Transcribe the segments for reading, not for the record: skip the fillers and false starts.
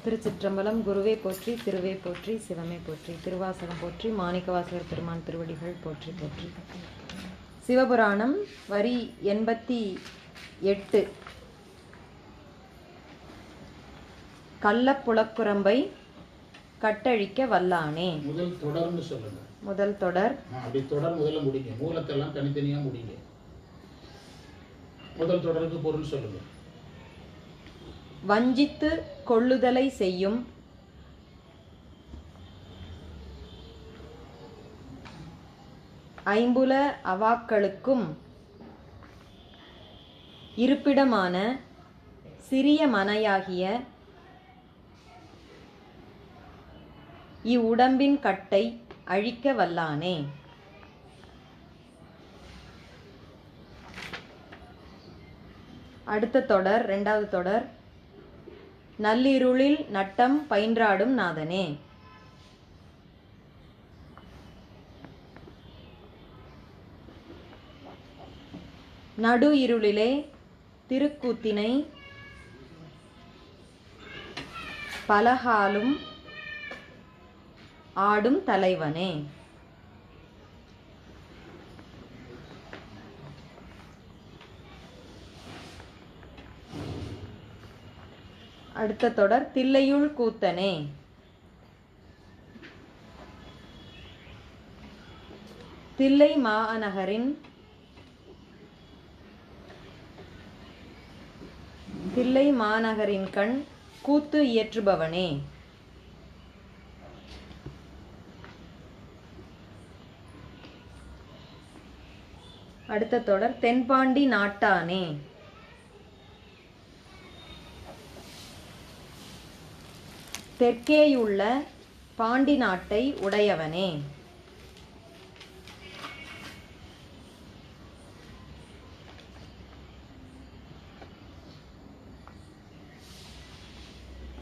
திருச்சிற்றம்பலம். குருவே போற்றி, திருவே போற்றி, சிவமே போற்றி, திருவாசகம் போற்றி, மாணிக்கவாசகர் பெருமான் திருவடிகள் போற்றி போற்றி. சிவபுராணம் வரி 88. கள்ளப்புலக்குரம்பை கட்டழிக்க வல்லானே. முதல் தொடர்னு சொல்லுங்க. முதல் தொடர். அப்படி தொடர் முதல்ல முடிங்க. மூலத்தெல்லாம் தனித்தனியா முடிங்க. முதல் தொடருக்கு பொருள் சொல்லுங்க. வஞ்சித்து கொள்ளுதலை செய்யும் ஐம்புல அவாக்களுக்கும் இருப்பிடமான சிறிய மனையாகிய இவ்வுடம்பின் கட்டை அழிக்க வல்லானே. அடுத்த தொடர், இரண்டாவது தொடர். நள்ளிருளில் நட்டம் பயின்றாடும் நாதனே. நடு இருளிலே திருக்கூத்தினை பலகாலும் ஆடும் தலைவனே. அடுத்த தொடர். தில்லையுள் கூத்தனே. தில்லை மாநகரின் கண் கூத்து இயற்றுபவனே. அடுத்த தொடர். தென்பாண்டி நாட்டானே. தெற்கேயுள்ள பாண்டி நாட்டை உடையவனே.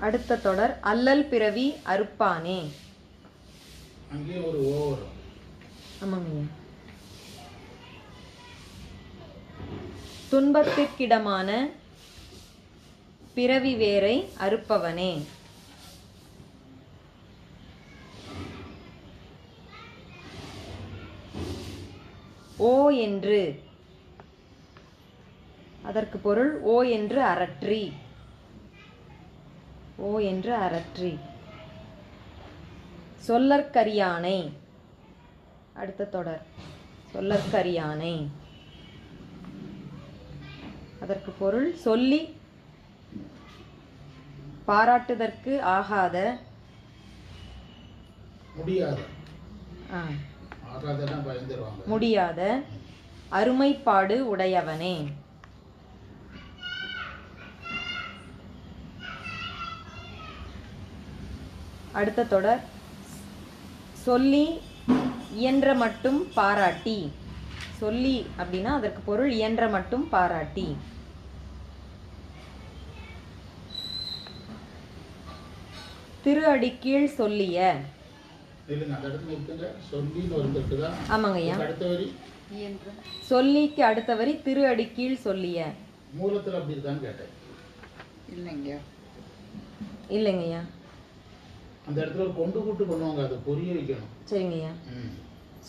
அடுத்த தொடர். அல்லல் பிறவி அறுப்பானே. அங்கே ஒரு ஓவர். ஆமாங்க. துன்பத்திற்கிடமான பிறவி வேரை அறுப்பவனே. ஓ என்று, அதற்கு பொருள் ஓ என்று அரற்றி. ஓ என்று அரற்றி. சொல்லற்கரியானை. அடுத்த தொடர். சொல்லற்கரியானை. அதற்கு பொருள் சொல்லி பாராட்டுதற்கு ஆகாத முடியாத அருமைப்பாடு உடையவனே. அடுத்த தொடர். சொல்லி இயன்ற மட்டும் பாராட்டி. சொல்லி அப்படின்னா அதற்கு பொருள் இயன்ற மட்டும் பாராட்டி. திரு அடிக்கீழ் சொல்லிய. ஆமாங்கய்யா. சொல்லிக்கு அடுத்த வரி திரு அடிக்கீழ் சொல்லிய. மூலத்துல அப்படி இருக்கான்னு கேட்டேன். இல்லைங்கய்யா. அந்த இடத்துல கொண்டு கூட்டு பண்ணுவாங்க, அதை புரிய வைக்கணும். சரிங்கய்யா.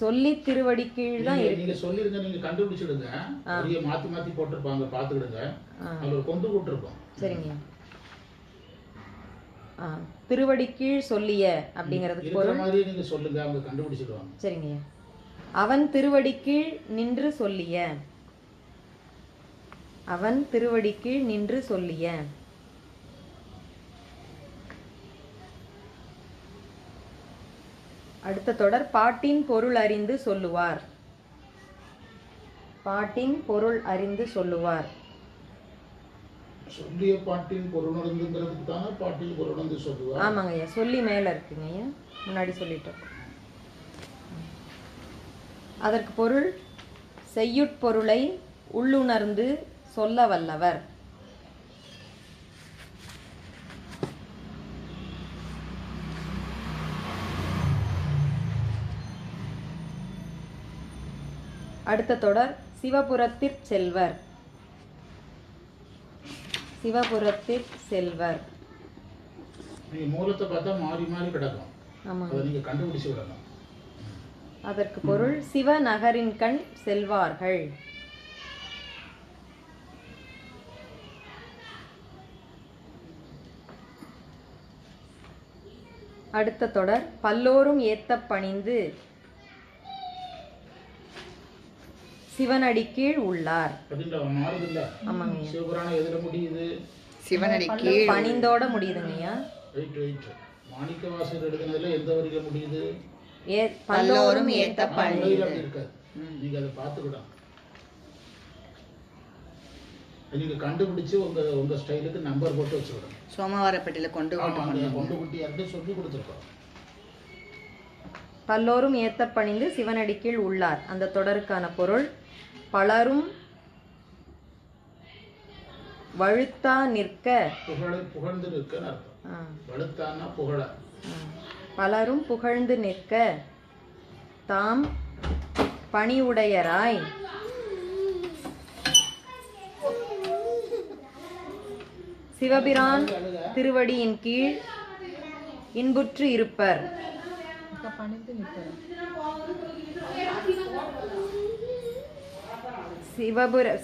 சொல்லி திருவடி கீழ் தான் இருக்கு. நீங்க சொல்லிருங்க, நீங்க கண்டுபிடிச்சிடுங்க. புரிய மாத்தி மாத்தி போட்டிருப்பாங்க, பாத்துக்கிடுங்க. அதுல கொண்டு கூட்டு இருக்கும். சரிங்கய்யா. திருவடி கீழ் சொல்லிய அப்படிங்கிறதுக்கு பொருள் மாதிரி நீங்க சொல்லுங்க, அவங்க கண்டுபிடிச்சிடுவாங்க. சரிங்கய்யா. அவன் திருவடி கீழ் நின்று சொல்லிய. அவன் திருவடி கீழ் நின்று சொல்லிய. அடுத்த தொடர். பாட்டின் பொருள் அறிந்து சொல்லுவார். பாட்டின் பொருள் அறிந்து சொல்லுவார். சொல்லிய பாட்டின் பொருள் உணர்ந்துங்கிறதுக்கு தானே பாட்டின் பொருள் உணர்ந்து சொல்லுவார். ஆமாங்கய்யா. சொல்லி மேல இருக்குங்க ஐயா, முன்னாடி சொல்லிட்டோம். அதற்கு பொருள் செய்யுட்பொருளை உள்ளுணர்ந்து சொல்ல வல்லவர். அடுத்த தொடர். சிவபுரத்திற் செல்வர். சிவபுரத்திற் செல்வர். நீங்கள் மூலத்தை பார்த்தா மாறி மாறி கிடக்கும், ஆமாங்க. அதை நீங்கள் கண்டுபிடிச்சு விடணும். அதற்கு பொருள் சிவநகரின் கண் செல்வார்கள். அடுத்த தொடர் பல்லோரும் ஏத்தப் பணிந்து சிவனடி கீழ் உள்ளார். அப்படின்ற மாறுதில்ல. ஆமாங்க. சிவபுராணம் எதில் முடியுது? சிவனடி கீழ் பணிந்தோட முடியுதுங்கய்யா. ரைட். மாணிக்கவாசகர் எழுதுனதுல எந்த வரியில முடியுது? பல்லோரும் ஏத்த அப்படி இருக்காது, நீங்க அதை பார்த்துக்கிடணும். நீங்க கண்டுபிடிச்சு உங்க ஸ்டைலுக்கு நம்பர் போட்டு வச்சுக்கிடணும். சோமவாரப்பட்டியில கொண்டு குட்டி யார்கிட்ட சொல்லி கொடுத்துருக்கோம். பல்லோரும் ஏத்த பணிந்து சிவனடி கீழ் உள்ளார். அந்த தொடருக்கான பொருள் பலரும் வழுத்தா நிற்க, புகழ்ந்து நிற்கன்னு அர்த்தம். வழுத்தான்னா புகழ. பலரும் புகழ்ந்து நிற்க தாம் பணிவுடையராய் சிவபிரான் திருவடியின் கீழ் இன்புற்று இருப்பர்.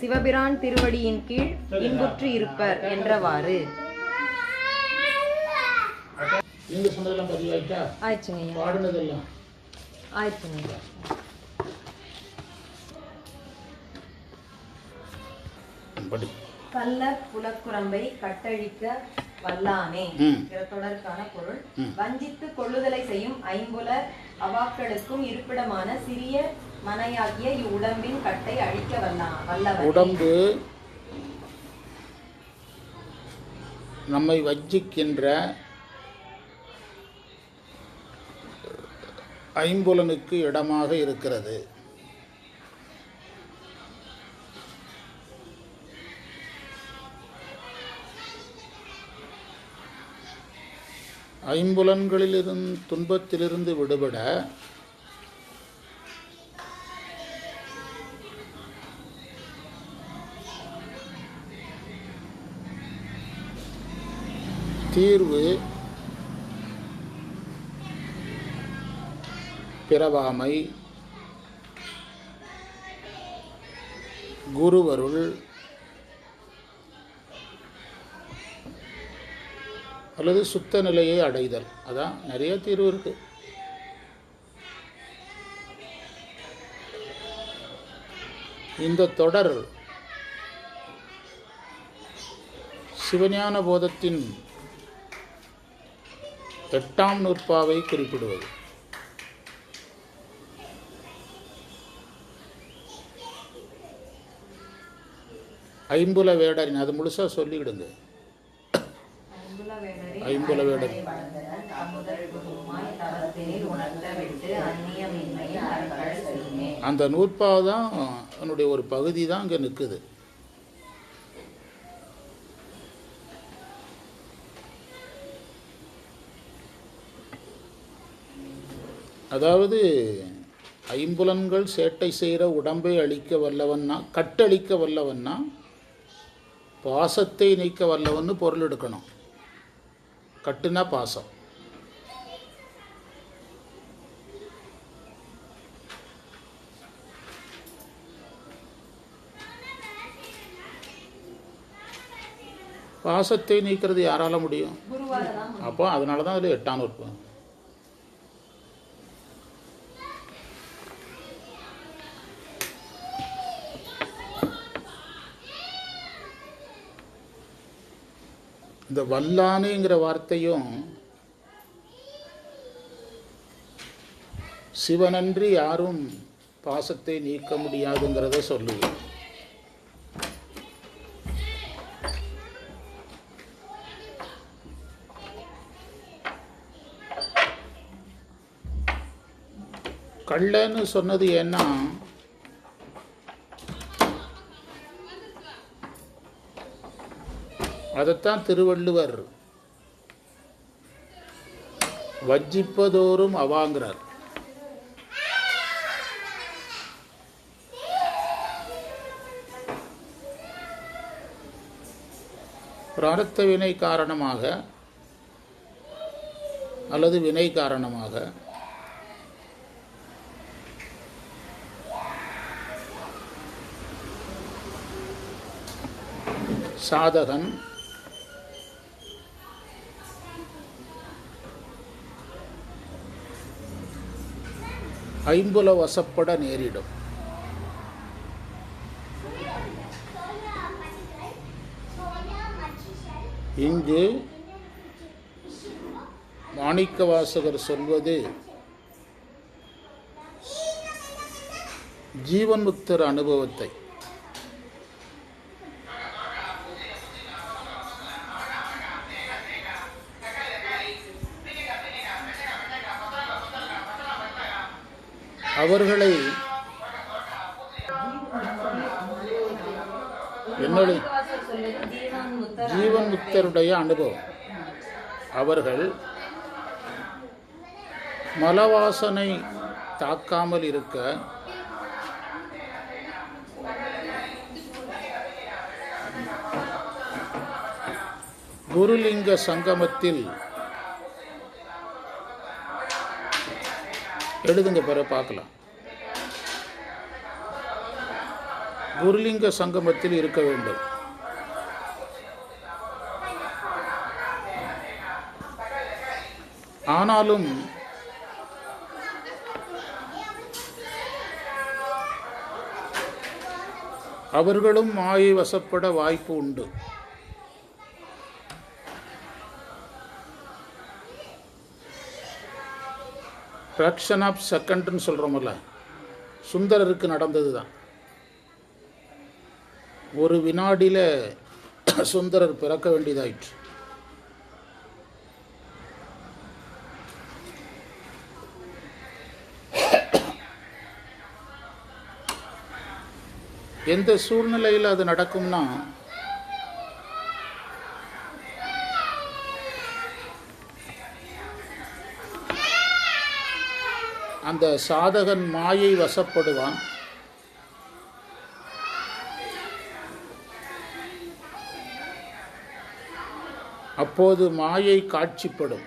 சிவபிரான் திருவடியின் கீழ் இன்புற்று இருப்பர் என்றவாறு. நீங்க சொன்னதெல்லாம் பதிவாயிட்டா? ஆயிடுச்சுங்க. பாடுனதெல்லாம் ஆயிடுச்சுங்க. கள்ள புலக்குரம்பை கட்டழிக்க வல்லானே தொடருக்கான பொருள் வஞ்சித்து கொள்ளுதலை செய்யும் ஐம்புல அவாக்களுக்கும் இருப்பிடமான சிறிய மனையாகிய இவ்வுடம்பின் கட்டை அழிக்க வல்லவன். உடம்பு நம்மை வஞ்சிக்கின்ற ஐம்புலனுக்கு இடமாக இருக்கிறது. ஐம்புலன்களிலிருந்து துன்பத்திலிருந்து விடுபட தீர்வு பிறவாமை, குருவருள், அல்லது சுத்த நிலையை அடைதல். அதான் நிறைய தீர்வு இருக்கு. இந்த தொடர் சிவஞான போதத்தின் 8ஆம் நூற்பாவை குறிப்பிடுவது. ஐம்புல வேடரின், அது முழுசா சொல்லிவிடுங்க. ஐம்புல வேடர் அந்த நூற்பாவை தான் அதனுடைய ஒரு பகுதி தான் இங்கே நிற்குது. அதாவது ஐம்புலன்கள் சேட்டை செய்கிற உடம்பை அழிக்க வல்லவன்னா, கட்டழிக்க வல்லவன்னா பாசத்தை நீக்க வல்லவன்னு பொருள் எடுக்கணும். கட்டுனா பாசம். பாசத்தை நீக்கிறது யாரால முடியும்? அப்போ அதனால தான் அதில் 8ஆம் நூற்பா. இந்த வல்லானேங்கிற வார்த்தையும் சிவனன்றி யாரும் பாசத்தை நீக்க முடியாதுங்கிறத சொல்லுது. கள்ளன்னு சொன்னது ஏன்னா, அதைத்தான் திருவள்ளுவர் வஞ்சிப்பதோறும் அவாங்கிறார். பிராரத்த வினை காரணமாக அல்லது வினை காரணமாக சாதகன் ஐம்புல வசப்பட நேரிடும். இங்கு மாணிக்கவாசகர் சொல்வது ஜீவன் முக்தர் அனுபவத்தை. அவர்களை என்னுடைய ஜீவன் முக்தருடைய அனுபவம். அவர்கள் மலவாசனை தாக்காமல் இருக்க குருலிங்க சங்கமத்தில் எழுதுங்க, பிறகு பார்க்கலாம். குருலிங்க சங்கமத்தில் இருக்க வேண்டும். ஆனாலும் அவர்களும் மாயை வசப்பட வாய்ப்பு உண்டு. ஃப்ராக்ஷன் ஆஃப் செகண்ட்னு சொல்கிறோம்ல, சுந்தரருக்கு நடந்தது தான். ஒரு வினாடியில் சுந்தரர் பிறக்க வேண்டியதாயிற்று. எந்த சூழ்நிலையில் அது நடக்கும்னா, அந்த சாதகன் மாயை வசப்படுவான். அப்போது மாயை காட்சிப்படும்.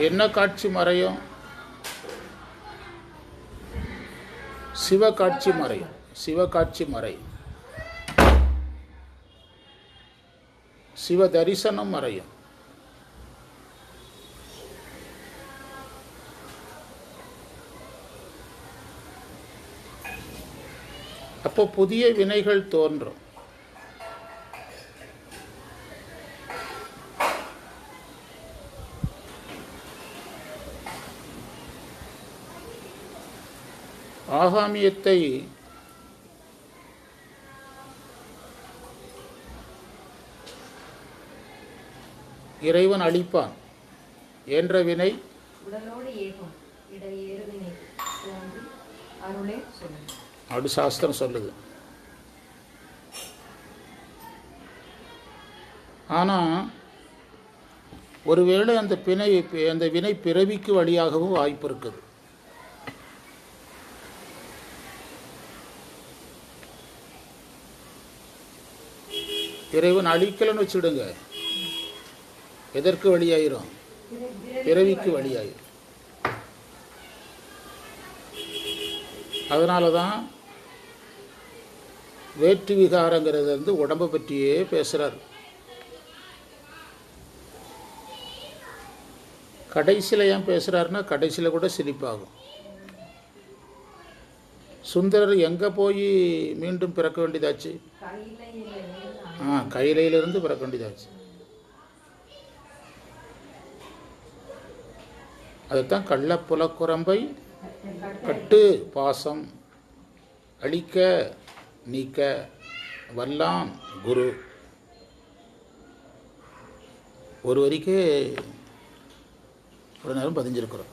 என்ன காட்சி மறையும்? சிவகாட்சி மறையும். சிவகாட்சி மறையும். சிவ தரிசனம் மறையும். அப்போ புதிய வினைகள் தோன்றும். ஆகாமியத்தை இறைவன் அளிப்பான். என்ற வினை உடலோடு ஏகும் இடையேறுவினை தோன்றி அருளே சொல்லும். அப்படி சாஸ்திரம் சொல்லுது. ஆனால் ஒருவேளை அந்த வினை பிறவிக்கு வழியாகவும் வாய்ப்பு இருக்குது. இறைவன் அழிக்கலன்னு வச்சுடுங்க, எதற்கு வழியாயிரும்? பிறவிக்கு வழியாயிரும். அதனால தான் வேற்று விகாரங்கிறது வந்து உடம்பை பற்றியே பேசுகிறார். கடைசியில் ஏன் பேசுகிறாருன்னா, கடைசியில் கூட சிரிப்பாகும். சுந்தரர் எங்கே போய் மீண்டும் பிறக்க வேண்டியதாச்சு? கையிலிருந்து பிறக்க வேண்டியதாச்சு. அதுதான் கள்ளப்புலக்குரம்பை கட்டு பாசம் அழிக்க நீக்க வல்லான் குரு. ஒரு வரிக்கே ஒரு நேரம் பதிஞ்சிருக்கிறோம்.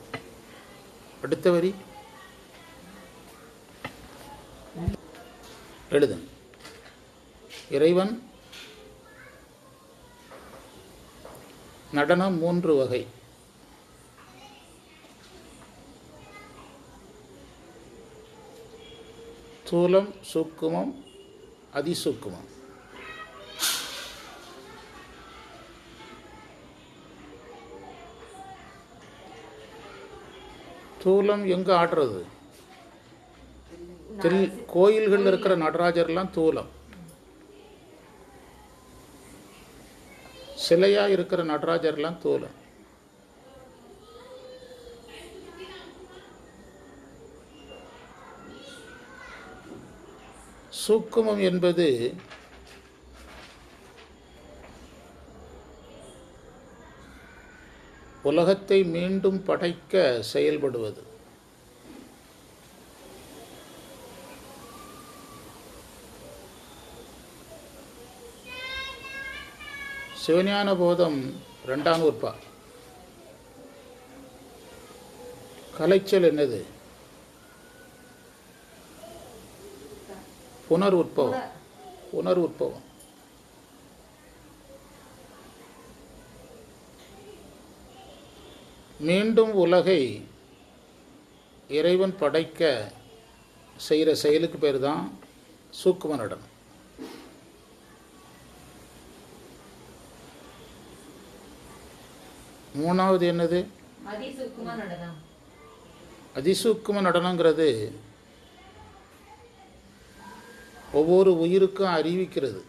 அடுத்த வரி எழுதுங்க. இறைவன் நடனம் 3 வகை. ஸ்தூலம், சூக்குமம், அதிசூக்குமம். தூலம் எங்கே ஆடுறது? கோயில்கள் இருக்கிற நடராஜர்லாம் தூலம். சிலையாக இருக்கிற நடராஜர்லாம் தூலம். சூக்குமம் என்பது உலகத்தை மீண்டும் படைக்க செயல்படுவது. சிவஞான போதம் 2ஆம் நூற்பா. கலைச்சல் என்னது? புனருற்பவம். புனருற்பவம். மீண்டும் உலகை இறைவன் படைக்க செய்கிற செயலுக்கு பேர் தான் சூக்கும நடனம். மூணாவது என்னது? அதிசூக்கும நடனங்கிறது ஒவ்வொரு உயிருக்கும் அறிவிக்கிறது,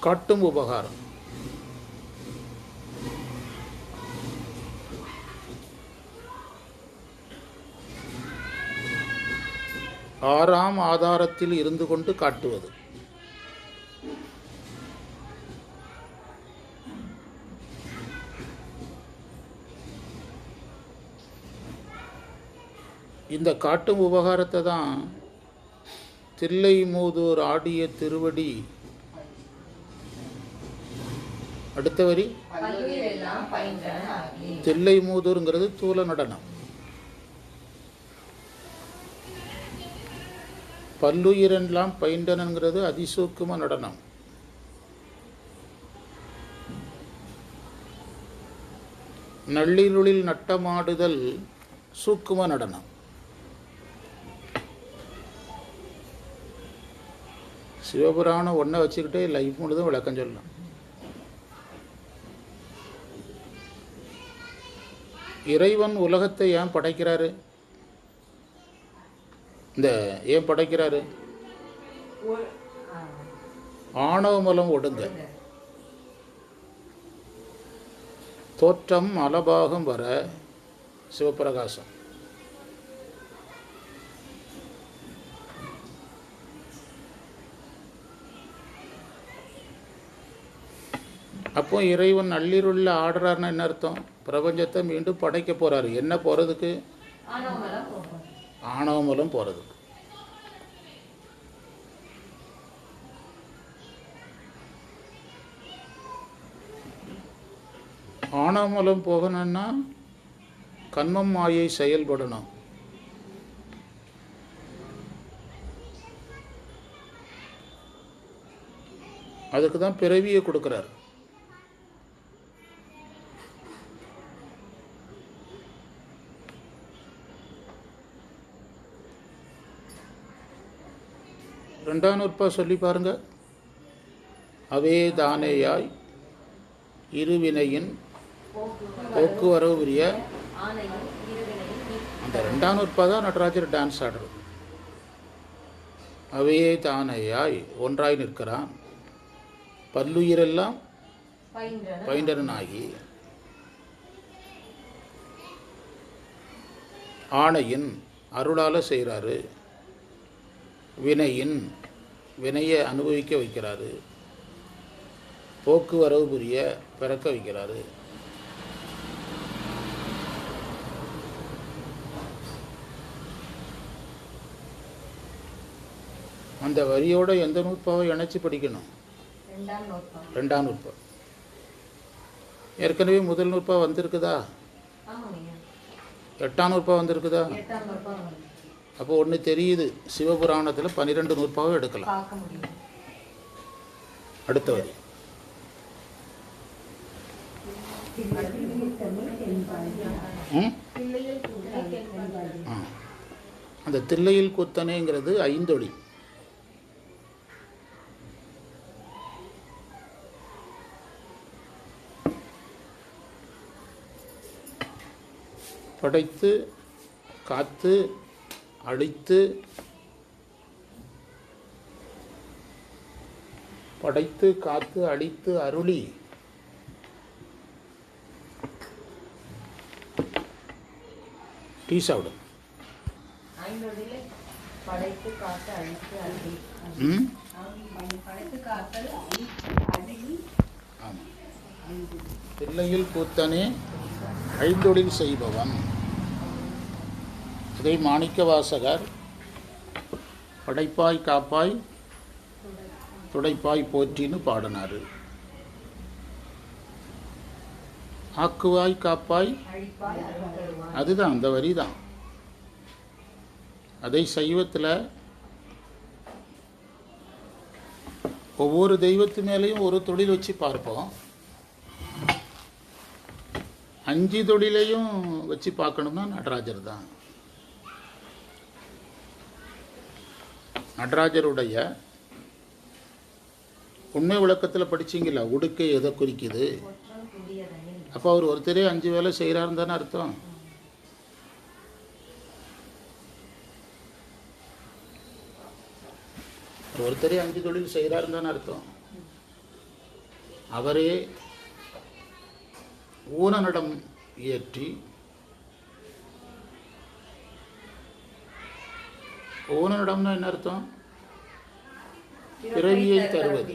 காட்டும் உபகாரம். ஆறாம் ஆதாரத்தில் இருந்து கொண்டு காட்டுவது. இந்த காட்டும் உபகாரத்தை தான் தில்லைமூதூர் ஆடிய திருவடி. அடுத்த வரி தில்லைமூதூருங்கிறது தூல நடனம். பல்லுயிரெல்லாம் பயின்றனங்கிறது அதிசூக்கும நடனம். நள்ளிருளில் நட்டமாடுதல் சூக்கும நடனம். சிவபுராணம் ஒன்றை வச்சுக்கிட்டே லைஃப் முழுதும் விளக்கம் சொல்லலாம். இறைவன் உலகத்தை ஏன் படைக்கிறாரு? ஏன் படைக்கிறாரு? ஆணவ மலம் ஒடுங்க, தோற்றம் அலபாகம் வர சிவபிரகாசம். அப்போ இறைவன் நள்ளிருள்ள ஆடுறாருன்னா என்ன அர்த்தம்? பிரபஞ்சத்தை மீண்டும் படைக்க போறாரு. என்ன போறதுக்கு? ஆணவமலம் போறதுக்கு. ஆணவமலம் போகணும்னா கன்மம் மாயை செயல்படணும். அதுக்கு தான் பிறவியை கொடுக்கிறார். ரெண்டாம் நூற்பா சொல்லி பாருங்க. அவே தானேயாய் இருவினையின் போக்குவரவு உரிய. அந்த ரெண்டாம் நூற்பா தான் நடராஜர் டான்ஸ் ஆடுறது. அவையே தானேயாய் ஒன்றாய் நிற்கிறான், பல்லுயிரெல்லாம் பயின்றனாகி ஆணையின் அருளால செய்கிறாரு, வினையின் வினையை அனுபவிக்க வைக்கிறாரு, போக்குவரவு புரிய பிறக்க வைக்கிறாரு. அந்த வரியோட எந்த நூற்பாவை இணைச்சி படிக்கணும்? ரெண்டாம் நூற்பா. ஏற்கனவே முதல் நூற்பா வந்திருக்குதா? 8ஆம் நூற்பா வந்திருக்குதா? அப்போ ஒன்று தெரியுது, சிவபுராணத்தில் 12 நூற்பாவை எடுக்கலாம். அடுத்த வரி அந்த தில்லையில் கூத்தனேங்கிறது ஐந்தொழி. படைத்து காத்து அழித்து படைத்து காத்து அழித்து அருளி டீ சாப்பிடும். ஐந்தொழிலை படைத்து காத்து அழித்து அருளி. படைத்து காத்தல் அருளி. ஆமாம். தில்லையில் கூத்தனே ஐந்தொழில் செய்பவன். இதை மாணிக்க வாசகர் படைப்பாய் காப்பாய் துடைப்பாய் போற்றின்னு பாடினார். ஆக்குவாய் காப்பாய் அதுதான் அந்த வரி தான். அதை சைவத்தில் ஒவ்வொரு தெய்வத்து மேலேயும் ஒரு தொழில் வச்சு பார்ப்போம். 5 தொழிலையும் வச்சு பார்க்கணும்னா நடராஜர் தான். நடராஜருடைய உண்மை விளக்கத்தில் படிச்சிங்களா, உடுக்கை எதை குறிக்குது? அப்போ அவர் ஒருத்தரே 5 வேலை செய்கிறாருன்னு தானே அர்த்தம். ஒருத்தரே 5 தொழில் செய்கிறாருன்னு தானே அர்த்தம். அவரே ஊனநடம் இயற்றி ஊனநடம்னா என்ன அர்த்தம்? பிறவியை தருவது.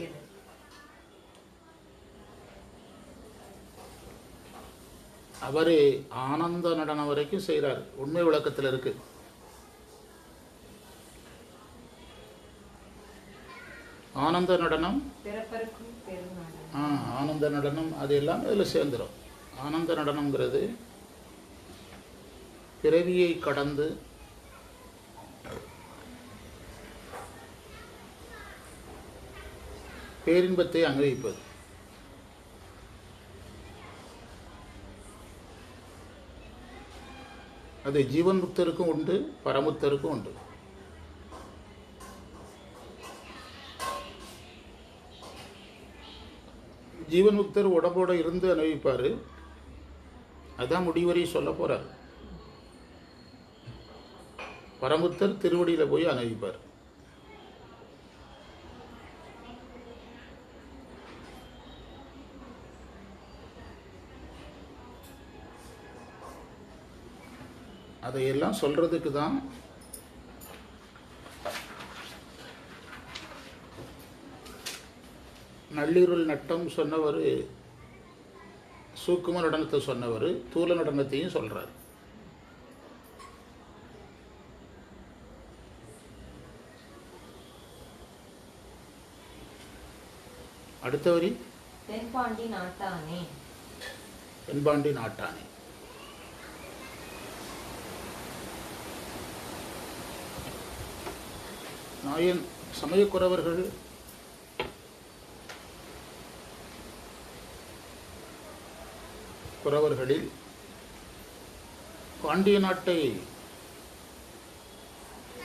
அவரே ஆனந்த நடனம் வரைக்கும் செய்கிறார். உண்மை விளக்கத்தில் இருக்கு. ஆனந்த நடனம், ஆனந்த நடனம் அது எல்லாம் அதில் சேர்ந்துடும். ஆனந்த நடனம்ங்கிறது பிறவியை கடந்து பேரின்பத்தை அனுபவிப்பது. அது ஜீவன் முக்தருக்கும் உண்டு, பரமுக்தருக்கும் உண்டு. ஜீவன் முக்தர் உடம்போட இருந்து அனுபவிப்பார். அதான் முடிவரை சொல்ல போறார். பரமுக்தர் திருவடியில் போய் அனுபவிப்பார். அதையெல்லாம் சொல்றதுக்கு தான் நள்ளிருள் நட்டம் சொன்னவர், சூக்கும நடனத்தை சொன்னவர் தூல நடனத்தையும் சொல்றார். அடுத்த வரி தென்பாண்டி நாட்டானே. தென்பாண்டி நாட்டானே. நாயன் சமயக்குறவர்கள் குறவர்களில் பாண்டிய நாட்டை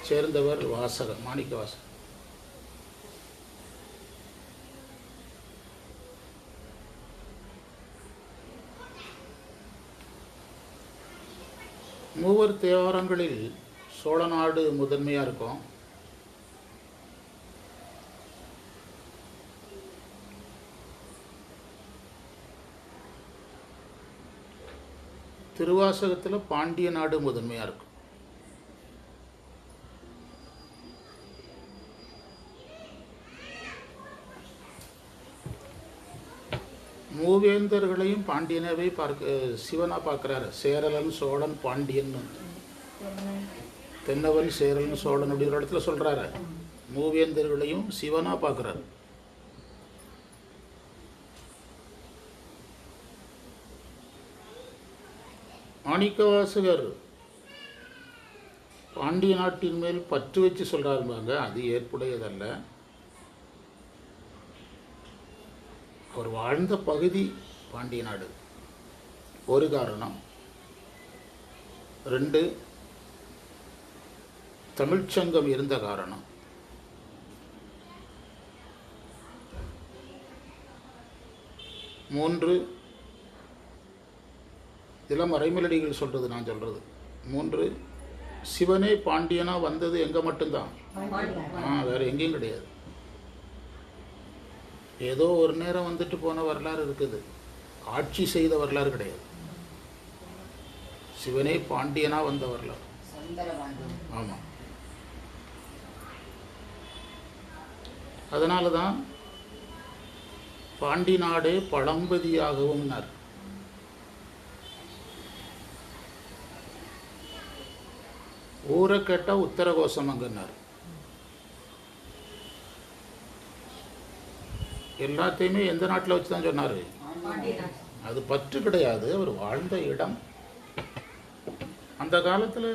சேர்ந்தவர் வாசகர், மாணிக்க வாசகர். மூவர் தேவாரங்களில் சோழநாடு முதன்மையாக இருக்கும். திருவாசகத்தில் பாண்டிய நாடு முதன்மையாக இருக்கும். மூவேந்தர்களையும் பாண்டியனவே சிவனா பார்க்குறாரு. சேரலன் சோழன் பாண்டியன், தென்னவன் சேரலன் சோழன் அப்படி ஒரு இடத்துல சொல்றாரு. மூவேந்தர்களையும் சிவனா பார்க்குறாரு. மாணிக்கவாசகர் பாண்டிய நாட்டின் மேல் பற்று வச்சு சொல்றாருப்பாங்க. அது ஏற்புடையதல்ல. அவர் வாழ்ந்த பகுதி பாண்டிய நாடு ஒரு காரணம். 2 தமிழ்ச்சங்கம் இருந்த காரணம். 3 இதெல்லாம் மறைமலடிகள் சொல்கிறது, நான் சொல்கிறது. 3, சிவனே பாண்டியனா வந்தது எங்கே மட்டும்தான், வேறு எங்கேயும் கிடையாது. ஏதோ ஒரு நேரம் வந்துட்டு போன வரலாறு இருக்குது, ஆட்சி செய்த வரலாறு கிடையாது. சிவனே பாண்டியனா வந்த வரலாறு. ஆமாம். அதனால தான் பாண்டி நாடே பழம்பதியாகவும்னார். ஊரை கேட்டால் உத்தரகோசம் அங்கன்னார். எல்லாத்தையுமே எந்த நாட்டில் வச்சு தான் சொன்னார். அது பற்று கிடையாது, அவர் வாழ்ந்த இடம். அந்த காலத்தில்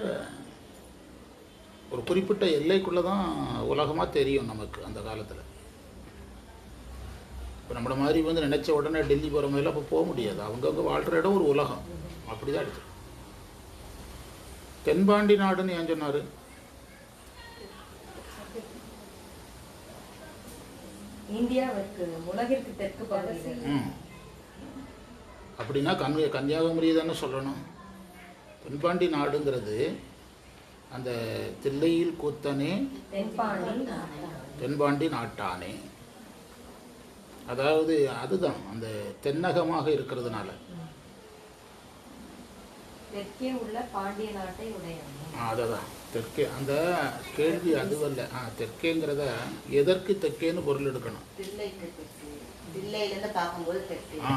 ஒரு குறிப்பிட்ட எல்லைக்குள்ளே தான் உலகமாக தெரியும் நமக்கு. அந்த காலத்தில் இப்போ நம்மளை மாதிரி வந்து நினச்ச உடனே டெல்லி போகிற மாதிரிலாம் அப்போ போக முடியாது. அவங்கவுங்க வாழ்கிற இடம் ஒரு உலகம். அப்படி தான் எடுத்து தென்பாண்டி நாடுன்னு ஏன் சொன்னார்? இந்தியாவுக்கு உலகிற்கு தெற்கு பகுதி. அப்படின்னா கன்னியாகுமரி தானே சொல்லணும். தென்பாண்டி நாடுங்கிறது அந்த தில்லையில் கூத்தனே தென்பாண்டி நாட்டானே. அதாவது அதுதான் அந்த தென்னகமாக இருக்கிறதுனால தெற்கே உள்ள பாண்டிய நாட்டை உடையவன். அதுதான் தெற்கே. அந்த கேள்வி அதுவல்ல. தெற்கேங்கிறத எதற்கு தெற்கேன்னு பொருள் எடுக்கணும்.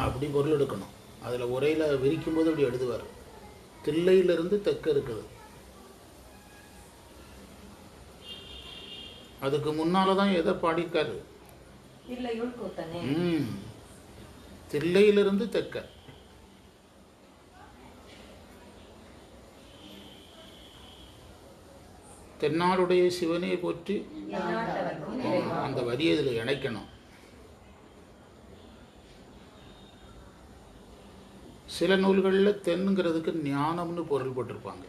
அப்படி பொருள் எடுக்கணும். அதில் உரையில் விரிக்கும் போது அப்படி எழுதுவார். தில்லையிலிருந்து தெற்கு இருக்குது. அதுக்கு முன்னால தான் எதை பாடியிருக்காரு? தில்லையிலிருந்து தெற்க. தென்னாடுடைய சிவனை போற்றி அந்த வரியை இதில் இணைக்கணும். சில நூல்களில் தென்னுங்கிறதுக்கு ஞானம்னு பொருள் போட்டிருப்பாங்க.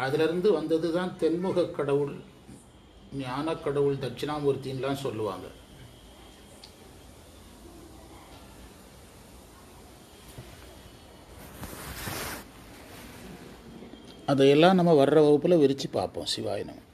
அதிலிருந்து வந்தது தான் தென்முக கடவுள், ஞான கடவுள், தட்சிணாமூர்த்தின்லாம் சொல்லுவாங்க. அதையெல்லாம் நம்ம வர்ற வகுப்பில் விரித்து பார்ப்போம். சிவாய நமः.